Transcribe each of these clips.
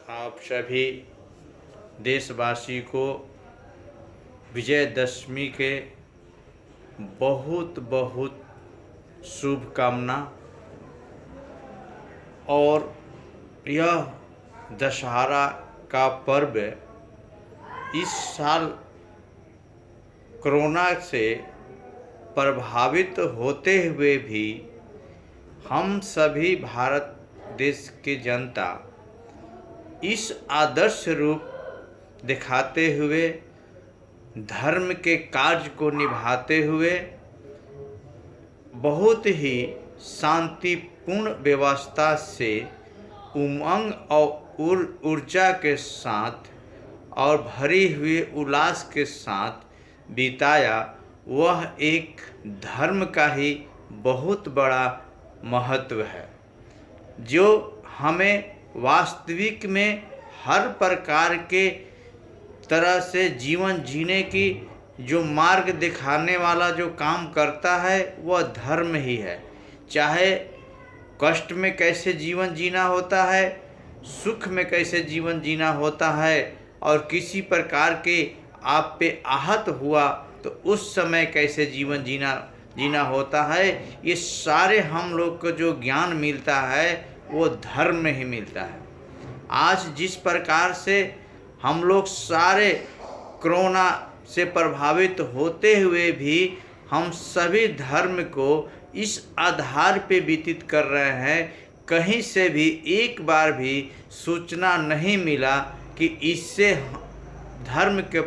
आप सभी देशवासी को विजयदशमी के बहुत बहुत शुभकामना। और यह दशहरा का पर्व इस साल कोरोना से प्रभावित होते हुए भी हम सभी भारत देश की जनता इस आदर्श रूप दिखाते हुए धर्म के कार्य को निभाते हुए बहुत ही शांतिपूर्ण व्यवस्था से उमंग और ऊर्जा के साथ और भरी हुए उल्लास के साथ बिताया। वह एक धर्म का ही बहुत बड़ा महत्व है, जो हमें वास्तविक में हर प्रकार के तरह से जीवन जीने की जो मार्ग दिखाने वाला जो काम करता है वह धर्म ही है। चाहे कष्ट में कैसे जीवन जीना होता है, सुख में कैसे जीवन जीना होता है, और किसी प्रकार के आप पे आहत हुआ तो उस समय कैसे जीवन जीना होता है, ये सारे हम लोग को जो ज्ञान मिलता है वो धर्म में ही मिलता है। आज जिस प्रकार से हम लोग सारे कोरोना से प्रभावित होते हुए भी हम सभी धर्म को इस आधार पे व्यतीत कर रहे हैं, कहीं से भी एक बार भी सूचना नहीं मिला कि इससे धर्म के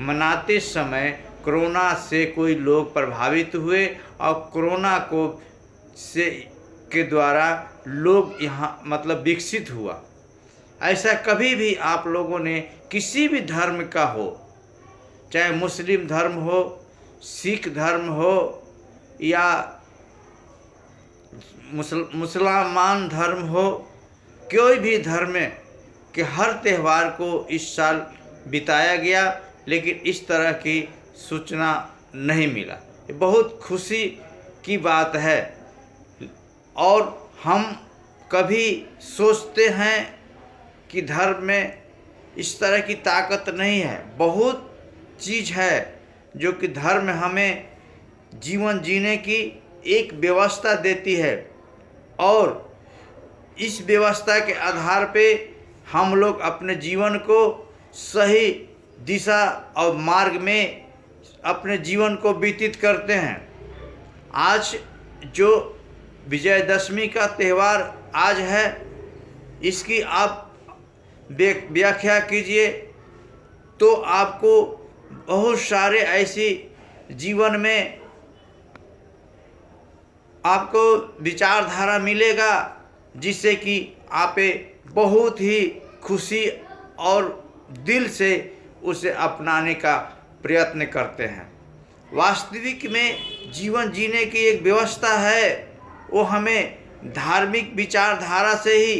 मनाते समय कोरोना से कोई लोग प्रभावित हुए और कोरोना को के द्वारा लोग यहाँ विकसित हुआ। ऐसा कभी भी आप लोगों ने किसी भी धर्म का हो, चाहे मुस्लिम धर्म हो, सिख धर्म हो या मुसलमान धर्म हो, कोई भी धर्म के हर त्यौहार को इस साल बिताया गया, लेकिन इस तरह की सूचना नहीं मिला। ये बहुत खुशी की बात है। और हम कभी सोचते हैं कि धर्म में इस तरह की ताकत नहीं है। बहुत चीज़ है जो कि धर्म हमें जीवन जीने की एक व्यवस्था देती है, और इस व्यवस्था के आधार पे हम लोग अपने जीवन को सही दिशा और मार्ग में अपने जीवन को व्यतीत करते हैं। आज जो विजयदशमी का त्यौहार आज है, इसकी आप व्याख्या कीजिए तो आपको बहुत सारे ऐसी जीवन में आपको विचारधारा मिलेगा जिससे कि आप बहुत ही खुशी और दिल से उसे अपनाने का प्रयत्न करते हैं। वास्तविक में जीवन जीने की एक व्यवस्था है, वो हमें धार्मिक विचारधारा से ही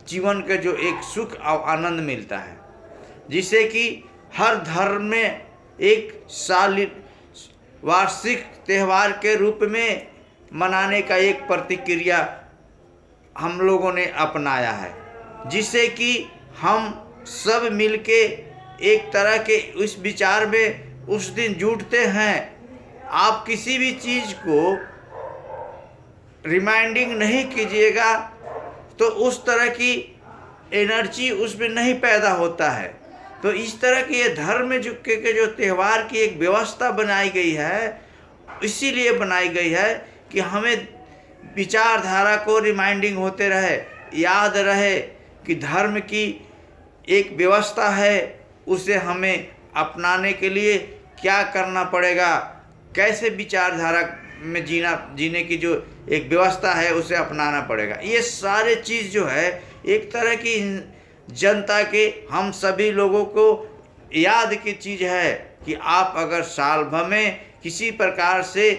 जीवन का जो एक सुख और आनंद मिलता है, जिसे कि हर धर्म में एक वार्षिक त्यौहार के रूप में मनाने का एक प्रतिक्रिया हम लोगों ने अपनाया है, जिससे कि हम सब मिलके एक तरह के उस विचार में उस दिन जुटते हैं। आप किसी भी चीज़ को रिमाइंडिंग नहीं कीजिएगा तो उस तरह की एनर्जी उसमें नहीं पैदा होता है। तो इस तरह की ये धर्म के जो त्यौहार की एक व्यवस्था बनाई गई है, इसीलिए बनाई गई है कि हमें विचारधारा को रिमाइंडिंग होते रहे, याद रहे कि धर्म की एक व्यवस्था है, उसे हमें अपनाने के लिए क्या करना पड़ेगा, कैसे विचारधारा में जीने की जो एक व्यवस्था है उसे अपनाना पड़ेगा। ये सारे चीज़ जो है एक तरह की जनता के हम सभी लोगों को याद की चीज़ है कि आप अगर साल भर में किसी प्रकार से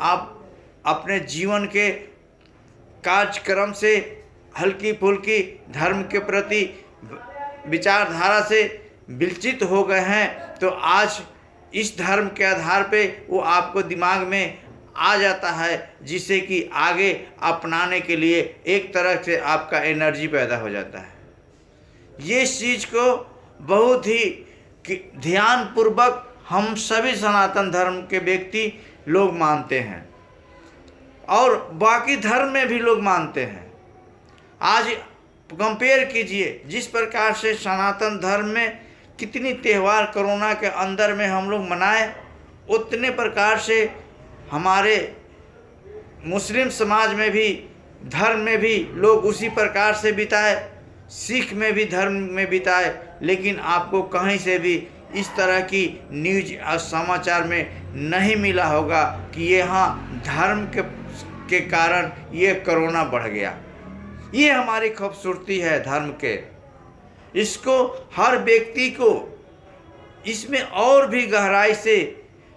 आप अपने जीवन के कार्यक्रम से हल्की फुल्की धर्म के प्रति विचारधारा से विचलित हो गए हैं, तो आज इस धर्म के आधार पे वो आपको दिमाग में आ जाता है, जिससे कि आगे अपनाने के लिए एक तरह से आपका एनर्जी पैदा हो जाता है। ये इस चीज़ को बहुत ही ध्यानपूर्वक हम सभी सनातन धर्म के व्यक्ति लोग मानते हैं और बाकी धर्म में भी लोग मानते हैं। आज कंपेयर कीजिए जिस प्रकार से सनातन धर्म में कितनी त्यौहार कोरोना के अंदर में हम लोग मनाए, उतने प्रकार से हमारे मुस्लिम समाज में भी, धर्म में भी लोग उसी प्रकार से बिताए, सिख में भी धर्म में बिताए। लेकिन आपको कहीं से भी इस तरह की न्यूज और समाचार में नहीं मिला होगा कि यहाँ धर्म के कारण ये कोरोना बढ़ गया। ये हमारी खूबसूरती है धर्म के। इसको हर व्यक्ति को इसमें और भी गहराई से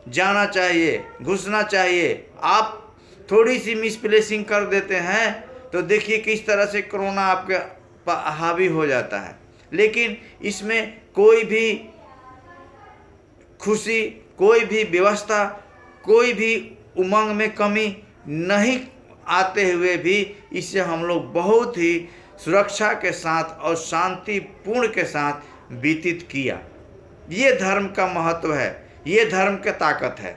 जाना चाहिए, घुसना चाहिए। आप थोड़ी सी मिसप्लेसिंग कर देते हैं तो देखिए किस तरह से कोरोना आपके हावी हो जाता है। लेकिन इसमें कोई भी खुशी, कोई भी व्यवस्था, कोई भी उमंग में कमी नहीं आते हुए भी इसे हम लोग बहुत ही सुरक्षा के साथ और शांतिपूर्ण के साथ व्यतीत किया। ये धर्म का महत्व है, ये धर्म की ताकत है।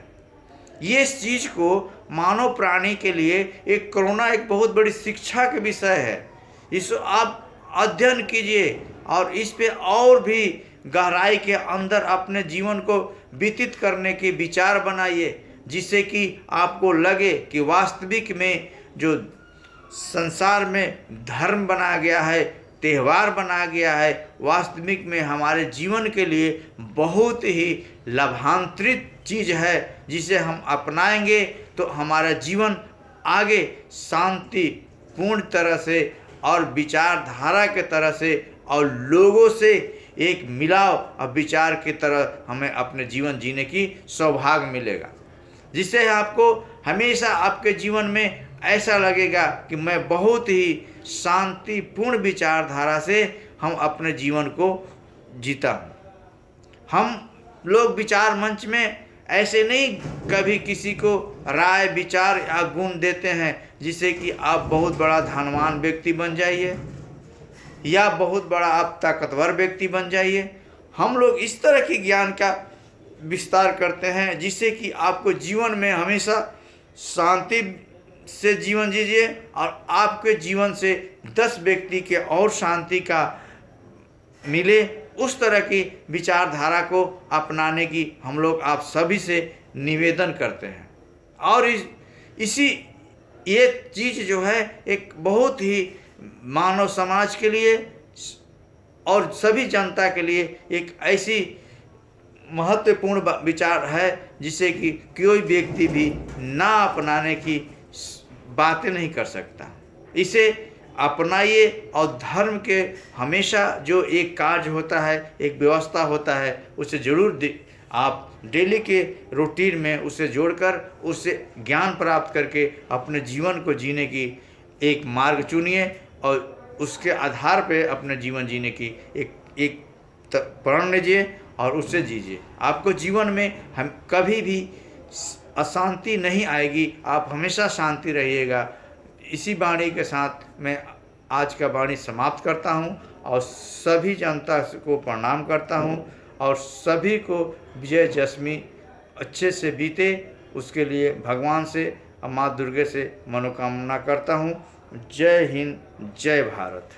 ये इस चीज़ को मानव प्राणी के लिए एक कोरोना एक बहुत बड़ी शिक्षा के विषय है। इसको आप अध्ययन कीजिए और इस पे और भी गहराई के अंदर अपने जीवन को व्यतीत करने के विचार बनाइए, जिससे कि आपको लगे कि वास्तविक में जो संसार में धर्म बना गया है, त्यौहार बना गया है, वास्तविक में हमारे जीवन के लिए बहुत ही लाभान्वित चीज़ है, जिसे हम अपनाएंगे तो हमारा जीवन आगे शांतिपूर्ण तरह से और विचारधारा के तरह से और लोगों से एक मिलाव और विचार की तरह हमें अपने जीवन जीने की सौभाग्य मिलेगा, जिससे आपको हमेशा आपके जीवन में ऐसा लगेगा कि मैं बहुत ही शांतिपूर्ण विचारधारा से हम अपने जीवन को जीता हूँ। हम लोग विचार मंच में ऐसे नहीं कभी किसी को राय, विचार या गुण देते हैं जिससे कि आप बहुत बड़ा धनवान व्यक्ति बन जाइए या बहुत बड़ा आप ताकतवर व्यक्ति बन जाइए। हम लोग इस तरह की ज्ञान का विस्तार करते हैं जिससे कि आपको जीवन में हमेशा शांति से जीवन जीजिए और आपके जीवन से 10 व्यक्ति के और शांति का मिले। उस तरह की विचारधारा को अपनाने की हम लोग आप सभी से निवेदन करते हैं। और इसी ये चीज़ जो है एक बहुत ही मानव समाज के लिए और सभी जनता के लिए एक ऐसी महत्वपूर्ण विचार है जिसे कि कोई व्यक्ति भी ना अपनाने की बातें नहीं कर सकता। इसे अपनाइए और धर्म के हमेशा जो एक कार्य होता है, एक व्यवस्था होता है, उसे ज़रूर आप डेली के रूटीन में उसे जोड़कर उससे ज्ञान प्राप्त करके अपने जीवन को जीने की एक मार्ग चुनिए और उसके आधार पे अपने जीवन जीने की एक प्रण लीजिए और उससे जीजिए। आपको जीवन में हम कभी भी अशांति नहीं आएगी, आप हमेशा शांति रहिएगा। इसी वाणी के साथ मैं आज का वाणी समाप्त करता हूँ और सभी जनता को प्रणाम करता हूँ और सभी को विजयदशमी अच्छे से बीते उसके लिए भगवान से और माँ दुर्गा से मनोकामना करता हूँ। जय हिंद, जय भारत।